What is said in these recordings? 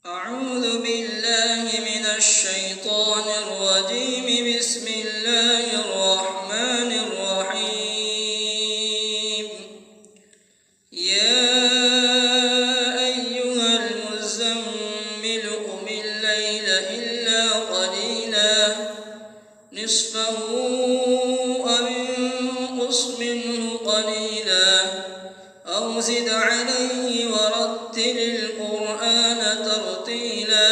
أعوذ بالله من الشيطان الرجيم. بسم الله الرحمن الرحيم. يا أيها المزمل قم الليل إلا قليلا نصفه أو انقص منه قليلا أو زد عليه ورتل القرآن ترتيلا.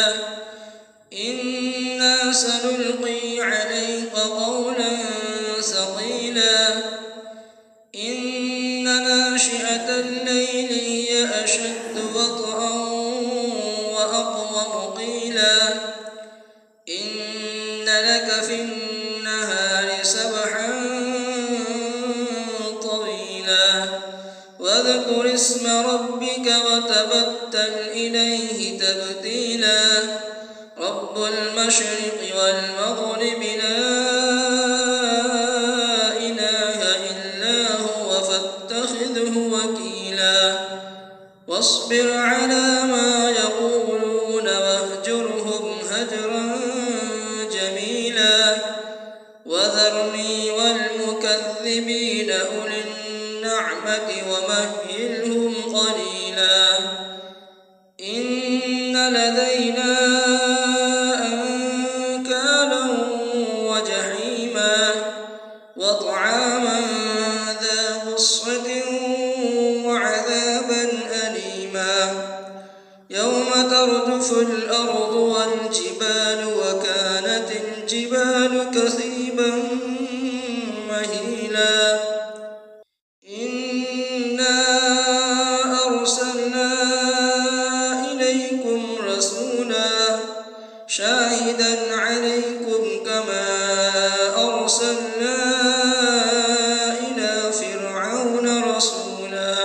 إنا سنلقي عليك قولا ثقيلا. إن ناشئة الليل هي أشد وطئا وأقوم قيلا. إن لك في النهار سبحا طويلا. واذكر اسم ربك وتبتل إليه تبتيلا. رب المشرق والمغرب لا إله إلا هو فاتخذه وكيلا. واصبر على ما يقولون واهجرهم هجرا جميلا. وذرني والمكذبين أولي النعمة ومهلهم قليلا. إن لدينا أنكالا وجحيما وطعاما ذا غصة وعذابا أليما. يوم ترجف الأرض والجبال وكانت الجبال كثيبا مهيلا. إنا أرسلنا إليكم رسولا شاهدا عليكم كما أرسلنا إلى فرعون رسولا.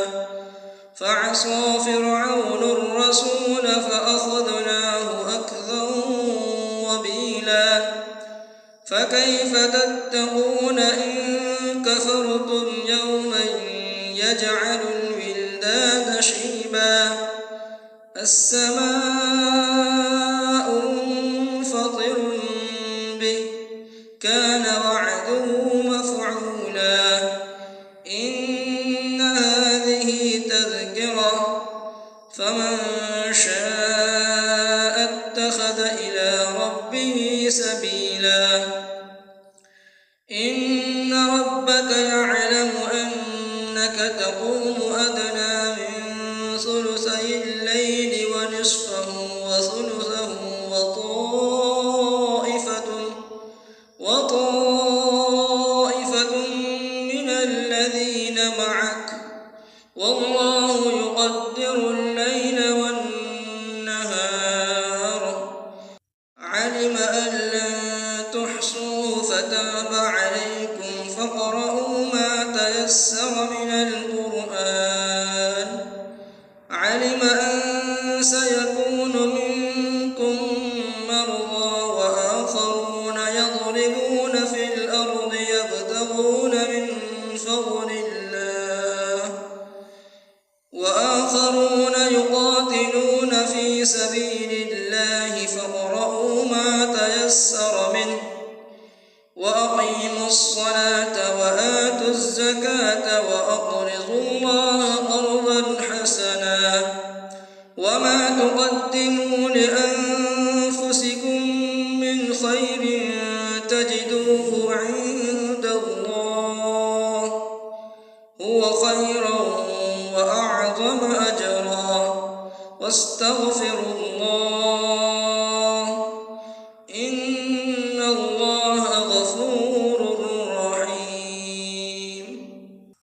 فعصى فرعون الرسول فأخذناه أخذا وبيلا. فكيف تتقون إن كفرتم يوما يجعل الولدان شيبا. السماء منفطر به كان وعده مفعولا. إن هذه تذكرة فمن شاء اتخذ إلى ربه سبيلا. إن ربك يعلم أنك تقوم أدنى من ثلثي الليل ونصفه وثلثه وطائفة من الذين معك والله يقدر الليل والنهار. علم أن لن تحصوه فتاب عليكم فاقرؤوا ما تيسر من القرآن. علم أن سيكون منكم مرضى وآخرون يضربون في الأرض يبتغون من فضل الله وآخرون يقاتلون في سبيل الله فاقرؤوا ما تيسر منه. وأقيموا الصلاة وآتوا الزكاة وأقرضوا الله قرضا حسنا. وما تقدموا لأنفسكم من خير تجدوه عند الله هو خيرا وأعظم أجرا. واستغفروا